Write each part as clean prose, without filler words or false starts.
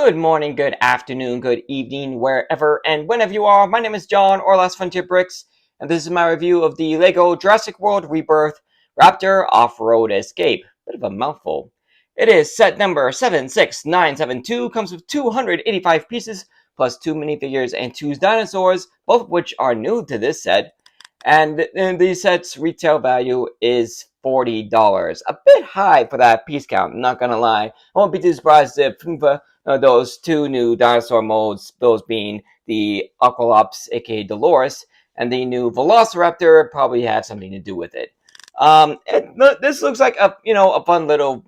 Good morning, good afternoon, good evening, wherever and whenever you are. My name is John, or Last Frontier Bricks, and this is my review of the LEGO Jurassic World Rebirth Raptor Off-Road Escape. Bit of a mouthful. It is set number 76972, comes with 285 pieces, plus 2 minifigures and 2 dinosaurs, both of which are new to this set. And the set's retail value is $40. A bit high for that piece count, not gonna lie. I won't be too surprised if those 2 new dinosaur modes, those being the Aqualops, aka Dolores, and the new Velociraptor, probably have something to do with it. This looks like a fun little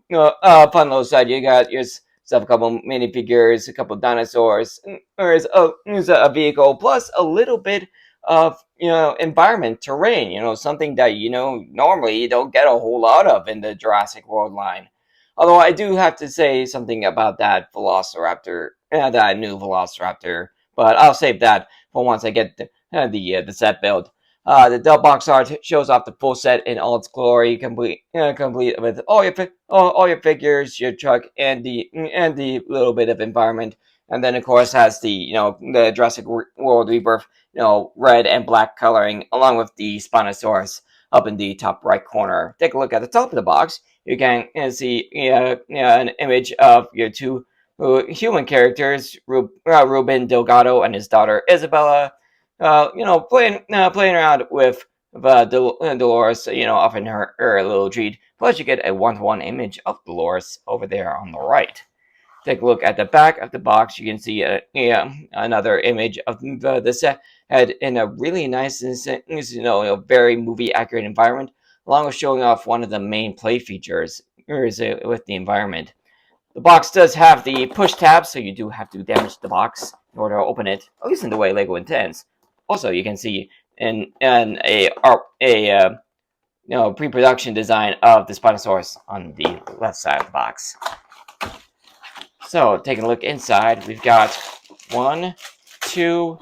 set. You got yourself a couple minifigures, a couple dinosaurs, there's a vehicle, plus a little bit of environment, terrain, something that normally you don't get a whole lot of in the Jurassic World line. Although I do have to say something about that Velociraptor, that new Velociraptor, but I'll save that for once I get the set build. The Dell box art shows off the full set in all its glory, complete with all your figures, your truck, and the little bit of environment. And then of course has the Jurassic World Rebirth red and black coloring, along with the Spinosaurus up in the top right corner. Take a look at the top of the box. You can see an image of your 2 human characters, Ruben Delgado and his daughter Isabella, playing around with Dolores, off in her little treat. Plus, you get a 1-to-1 image of Dolores over there on the right. Take a look at the back of the box. You can see another image of the set head in a really nice, very movie accurate environment, along with showing off one of the main play features with the environment. The box does have the push tab, so you do have to damage the box in order to open it, at least in the way LEGO intends. Also, you can see in a pre-production design of the Spinosaurus on the left side of the box. So, taking a look inside, we've got 1, 2,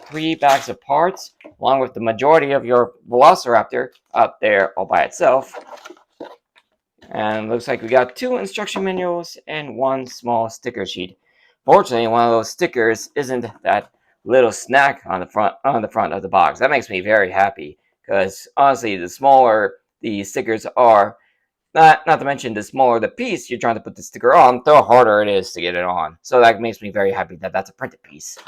3 bags of parts, along with the majority of your Velociraptor up there all by itself. And looks like we got 2 instruction manuals and 1 small sticker sheet. Fortunately, one of those stickers isn't that little snack on the front of the box. That makes me very happy, because honestly, the smaller the stickers are, not to mention the smaller the piece you're trying to put the sticker on, the harder it is to get it on. So that makes me very happy that that's a printed piece.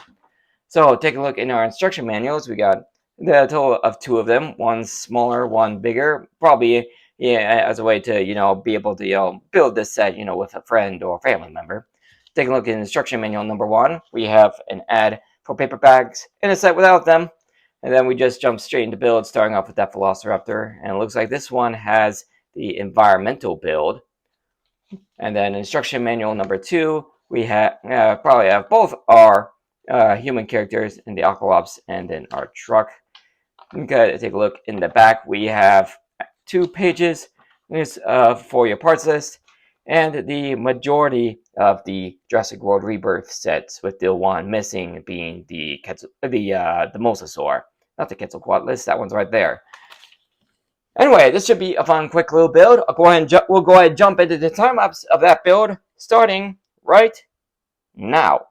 So take a look in our instruction manuals. We got the total of 2 of them, 1 smaller, 1 bigger, probably as a way to be able to build this set with a friend or family member. Take a look at instruction manual number 1. We have an ad for paper bags in a set without them, and then we just jump straight into build, starting off with that Velociraptor. And it looks like this one has the environmental build. And then instruction manual number 2, we probably have both our human characters in the Aqualops and then our truck. Okay, take a look in the back. We have 2 pages for your parts list, and the majority of the Jurassic World Rebirth sets, with the one missing being the Mosasaur, not the Quetzalcoatlus. That one's right there. Anyway, this should be a fun, quick little build. We'll go ahead and jump into the time lapse of that build, starting right now.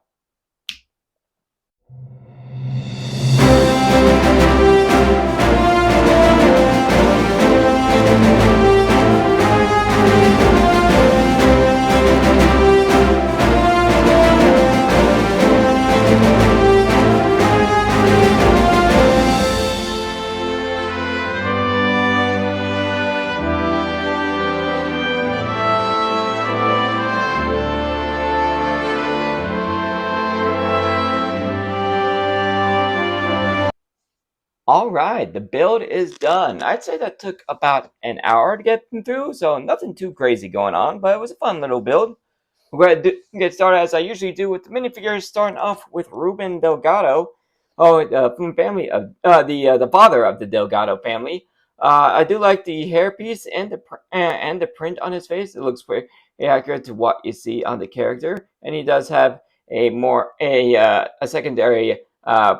Alright, the build is done. I'd say that took about an hour to get through, so nothing too crazy going on, but it was a fun little build. We're going to get started as I usually do with the minifigures, starting off with Ruben Delgado, from family of the father of the Delgado family. I do like the hairpiece and the print on his face. It looks pretty accurate to what you see on the character, and he does have a secondary,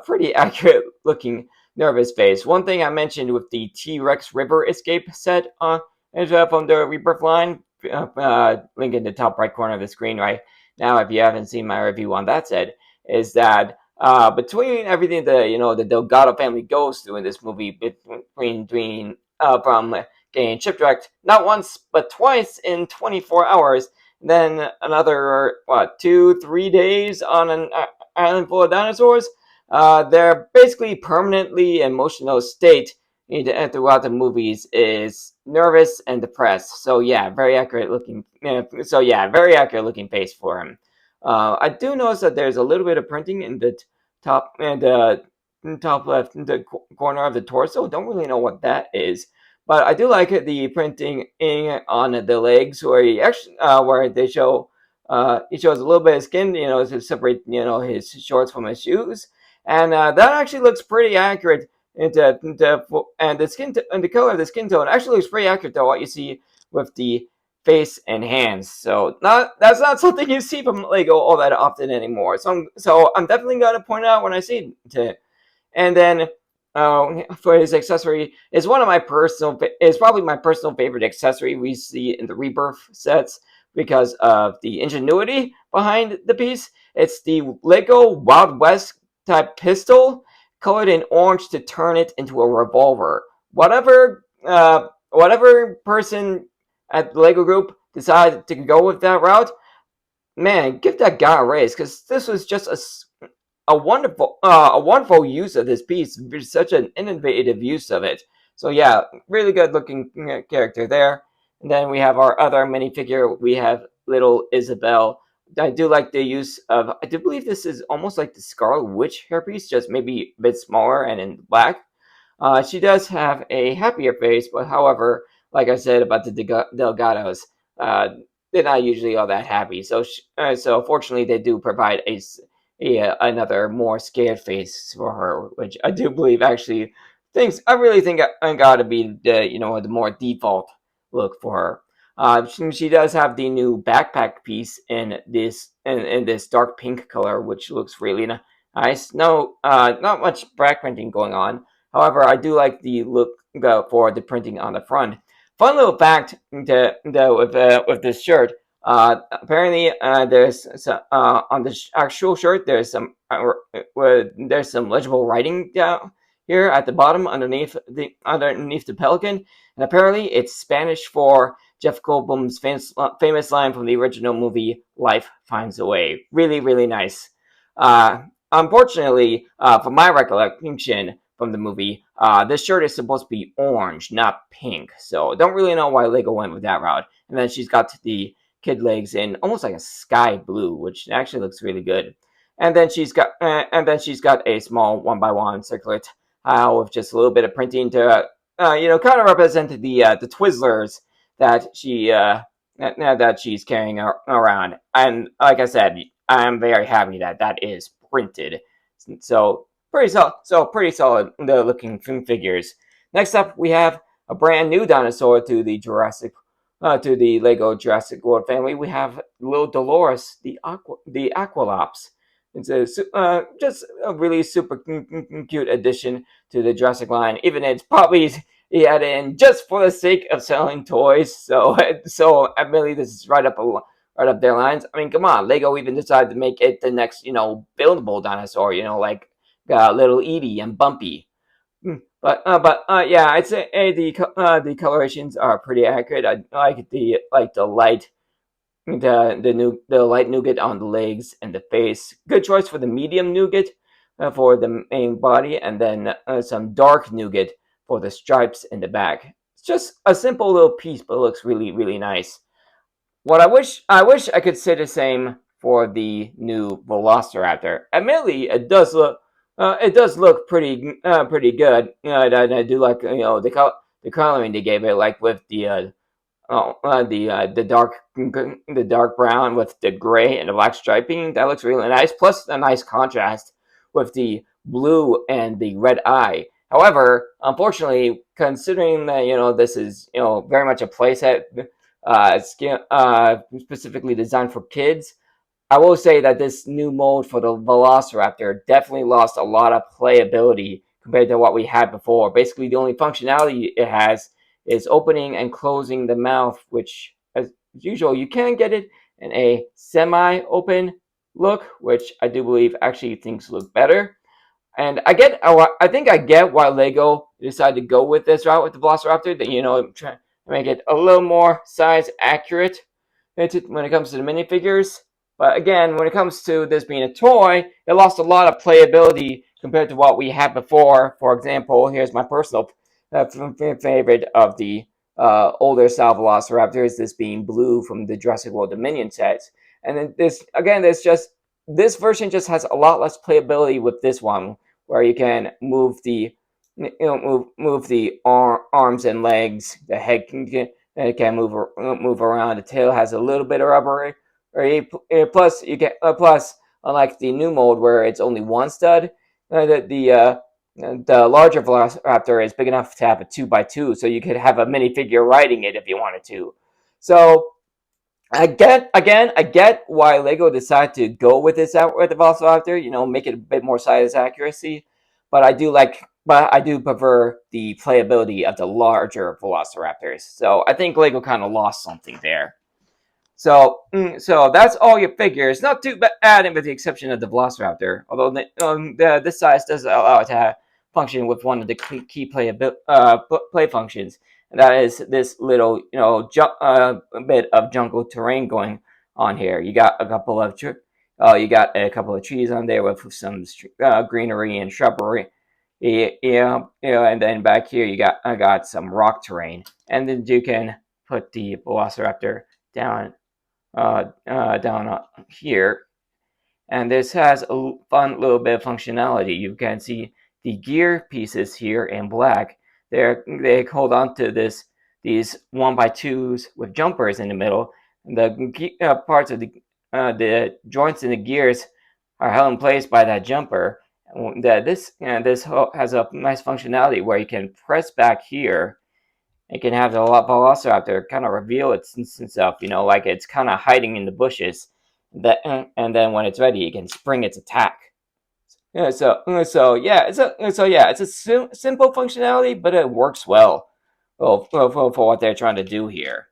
pretty accurate looking nervous face. One thing I mentioned with the T-Rex River Escape set from the Rebirth line, link in the top right corner of the screen right now, if you haven't seen my review on that set, is that between everything the Delgado family goes through in this movie, from getting shipwrecked not once but twice in 24 hours, then another 2-3 days on an island full of dinosaurs. Their basically permanently emotional state throughout the movies is nervous and depressed. So yeah, very accurate looking. Very accurate looking face for him. I do notice that there's a little bit of printing in the top and top left corner of the torso. Don't really know what that is, but I do like the printing on the legs where he actually where they show he shows a little bit of skin, to separate his shorts from his shoes, and that actually looks pretty accurate. And the and the color of the skin tone actually looks pretty accurate to what you see with the face and hands. So that's not something you see from Lego all that often anymore. So I'm definitely gonna point out when I see it. And then for his accessory is probably my personal favorite accessory we see in the Rebirth sets because of the ingenuity behind the piece. It's the Lego Wild West type pistol colored in orange to turn it into a revolver. Whatever person at the Lego Group decided to go with that route, man, give that guy a raise because this was just a wonderful use of this piece. Such an innovative use of it. So yeah, really good looking character there. And then we have our other minifigure. We have little Isabel. I do like the use of. I do believe this is almost like the Scarlet Witch hairpiece, just maybe a bit smaller and in black. She does have a happier face, but however, like I said about the Delgados, they're not usually all that happy. So fortunately, they do provide another more scared face for her, which I do believe actually thinks I really think I gotta be the more default look for her. She does have the new backpack piece in this dark pink color, which looks really nice. No, not much back printing going on. However, I do like the look for the printing on the front. Fun little fact with this shirt. Apparently, there's on the actual shirt there's some legible writing down here at the bottom underneath the pelican, and apparently it's Spanish for Jeff Goldblum's famous line from the original movie "Life Finds a Way." Really, really nice. Unfortunately, from my recollection from the movie, this shirt is supposed to be orange, not pink. So don't really know why Lego went with that route. And then she's got the kid legs in almost like a sky blue, which actually looks really good. And then she's got a small 1x1 circular tile with just a little bit of printing to kind of represent the Twizzlers that she's carrying around. And like I said, I'm very happy that that is printed. So pretty solid looking figures. Next up, we have a brand new dinosaur to the Lego Jurassic World family. We have little Dolores, the Aqualops. It's just a really super cute addition to the Jurassic line. Even it's probably he had it in just for the sake of selling toys. So admittedly, this is right up their lines. I mean, come on, Lego even decided to make it the next buildable dinosaur. Like little Edie and Bumpy. But yeah, I'd say the colorations are pretty accurate. I like the light nougat on the legs and the face. Good choice for the medium nougat for the main body, and then some dark nougat for the stripes in the back. It's just a simple little piece, but it looks really really nice. What I wish I could say the same for the new Velociraptor. Admittedly, it does look pretty good. I do like the coloring they gave it, like with the dark brown with the gray and the black striping. That looks really nice. Plus a nice contrast with the blue and the red eye. However, unfortunately, considering that this is very much a playset, specifically designed for kids, I will say that this new mold for the Velociraptor definitely lost a lot of playability compared to what we had before. Basically, the only functionality it has is opening and closing the mouth, which, as usual, you can get it in a semi-open look, which I do believe actually things look better. And I think I get why Lego decided to go with this route with the Velociraptor. That try to make it a little more size accurate when it comes to the minifigures. But again, when it comes to this being a toy, it lost a lot of playability compared to what we had before. For example, here's my personal favorite of the older style Velociraptors, this being Blue from the Jurassic World Dominion sets. And then this version just has a lot less playability with this one, where you can move the move the arms and legs. The head can move around. The tail has a little bit of rubber. Plus, unlike the new mold where it's only one stud, the larger Velociraptor is big enough to have a 2x2, so you could have a minifigure riding it if you wanted to. So I get why Lego decided to go with this out with the Velociraptor. Make it a bit more size accuracy, but I do prefer the playability of the larger Velociraptors. So I think Lego kind of lost something there. So that's all your figures. Not too bad, with the exception of the Velociraptor. Although this size does allow it to function with one of the key play functions, and that is this little bit of jungle terrain going on here. You got a couple of trees on there with some greenery and shrubbery. And then back here I got some rock terrain, and then you can put the Velociraptor down here, and this has a fun little bit of functionality. You can see the gear pieces here in black. They hold on to these 1x2s with jumpers in the middle. The parts of the joints in the gears are held in place by that jumper. This has a nice functionality where you can press back here. It can have the Velociraptor kind of reveal itself, like it's kind of hiding in the bushes. And then when it's ready, it can spring its attack. It's a simple functionality, but it works well for what they're trying to do here.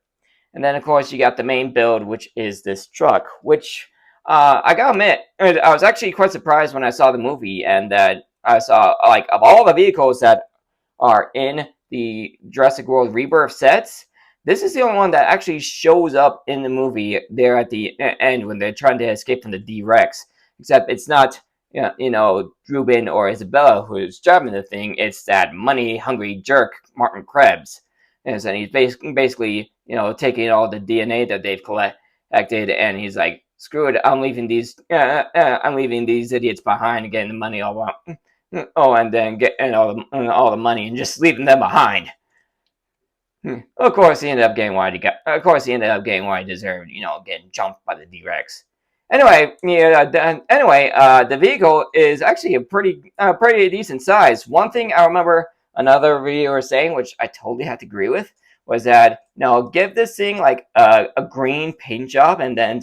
And then of course you got the main build, which is this truck, which I gotta admit, I was actually quite surprised when I saw the movie, and that I saw, like, of all the vehicles that are in the Jurassic World Rebirth sets, this is the only one that actually shows up in the movie there at the end when they're trying to escape from the D-Rex. Except it's not, Ruben or Isabella who's driving the thing. It's that money-hungry jerk, Martin Krebs. And he's basically, taking all the DNA that they've collected, and he's like, screw it, I'm leaving these idiots behind and getting the money all out. And then getting all the money and just leaving them behind. Of course, he ended up getting what he got. Of course, he ended up getting what he deserved. Getting jumped by the D-Rex. Anyway, the vehicle is actually a pretty decent size. One thing I remember another reviewer saying, which I totally had to agree with, was that give this thing like a green paint job and then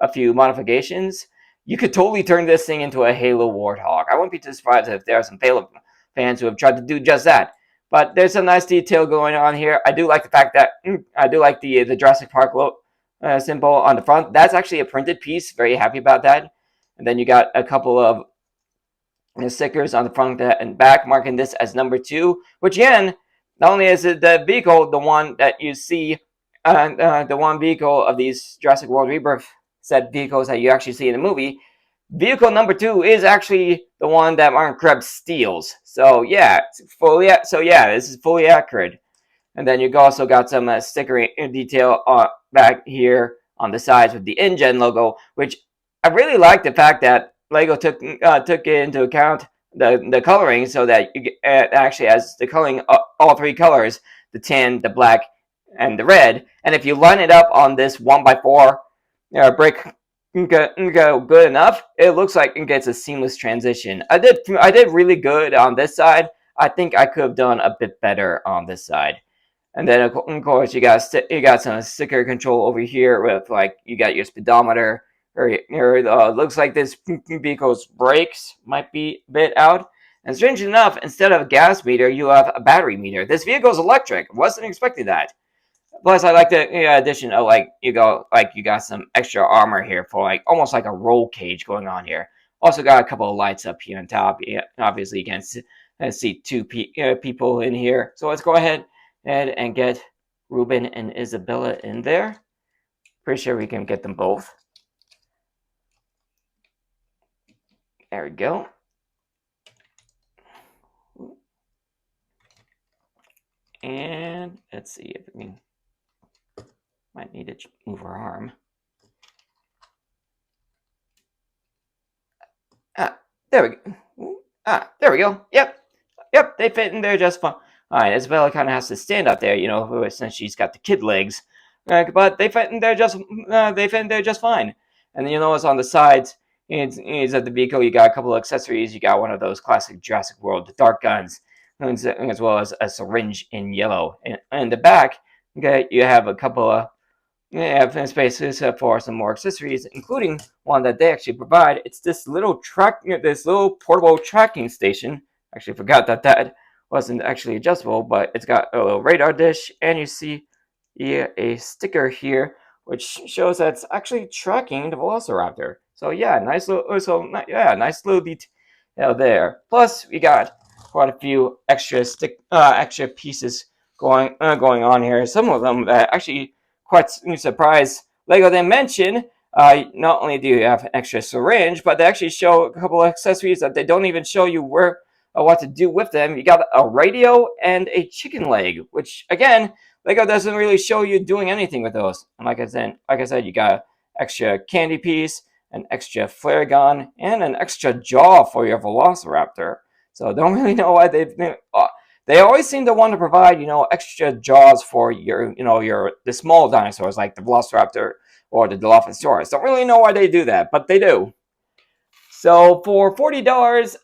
a few modifications, you could totally turn this thing into a Halo Warthog. I wouldn't be too surprised if there are some Halo fans who have tried to do just that. But there's some nice detail going on here. I do like the fact that the Jurassic Park symbol on the front. That's actually a printed piece. Very happy about that. And then you got a couple of stickers on the front and back marking this as number 2. Which again, not only is it the vehicle, the one that you see, the one vehicle of these Jurassic World Rebirth set vehicles that you actually see in the movie, vehicle number 2 is actually the one that Martin Krebs steals. So yeah, this is fully accurate. And then you also got some sticker detail back here on the sides with the InGen logo, which I really like the fact that Lego took into account the coloring, so that it actually has the coloring, all 3 colors: the tin, the black, and the red. And if you line it up on this 1x4 brick go good enough, it looks like it gets a seamless transition. I did really good on this side. I think I could have done a bit better on this side. And then of course you got some sticker control over here with, like, you got your speedometer. Looks like this vehicle's brakes might be a bit out. And strangely enough, instead of a gas meter, you have a battery meter. This vehicle's electric. Wasn't expecting that. Plus, I like the addition of like you got some extra armor here for like almost like a roll cage going on here. Also got a couple of lights up here on top. Yeah, obviously you can see two people in here. So let's go ahead and get Ruben and Isabella in there. Pretty sure we can get them both. There we go. And let's see if we can. Might need to move our arm. There we go. There we go. Yep, they fit in there just fine. Alright, Isabella kind of has to stand up there, since she's got the kid legs. But they fit in there just fine. And then it's on the sides. It's at the vehicle. You got a couple of accessories. You got one of those classic Jurassic World dark guns, as well as a syringe in yellow. And in the back, you have a couple of spaces for some more accessories, including one that they actually provide. It's this little portable tracking station. Actually, forgot that wasn't actually adjustable, but it's got a little radar dish, and you see a sticker here which shows that it's actually tracking the Velociraptor. So yeah, nice little detail there. Plus, we got quite a few extra pieces going on here. Some of them that actually quite surprised Lego didn't mention. Not only do you have an extra syringe, but they actually show a couple of accessories that they don't even show you what to do with them. You got a radio and a chicken leg, which again, Lego doesn't really show you doing anything with those. And like I said, you got an extra candy piece, an extra flare gun, and an extra jaw for your Velociraptor. So don't really know why they always seem to want to provide, extra jaws for the small dinosaurs like the Velociraptor or the Dilophosaurus. Don't really know why they do that, but they do. So for $40,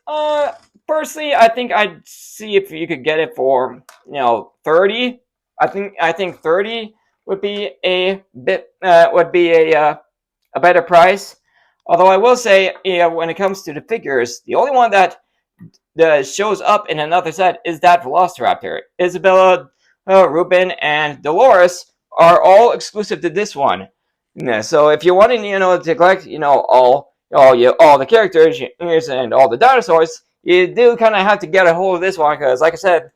personally, I think I'd see if you could get it for $30. I think $30 would be a better price. Although I will say, when it comes to the figures, the only one that shows up in another set is that Velociraptor. Isabella, Ruben, and Dolores are all exclusive to this one. Yeah, so if you're wanting, to collect, all the characters and all the dinosaurs, you do kind of have to get a hold of this one because, like I said,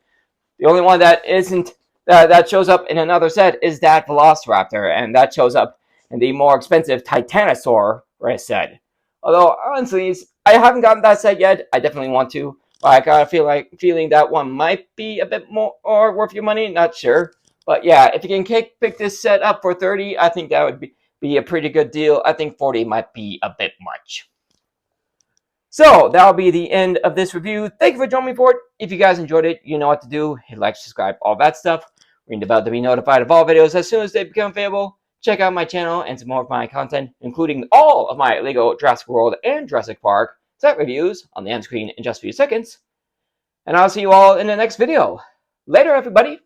the only one that isn't that shows up in another set is that Velociraptor, and that shows up in the more expensive Titanosaur set. Although honestly, I haven't gotten that set yet. I definitely want to. But I got a feeling that one might be a bit more or worth your money. Not sure, but yeah, if you can pick this set up for $30, I think that would be a pretty good deal. I think $40 might be a bit much. So that'll be the end of this review. Thank you for joining me for it. If you guys enjoyed it, you know what to do. Hit like, subscribe, all that stuff. Ring the bell to be notified of all videos as soon as they become available. Check out my channel and some more of my content, including all of my Lego Jurassic World and Jurassic Park set reviews on the end screen in just a few seconds. And I'll see you all in the next video. Later, everybody.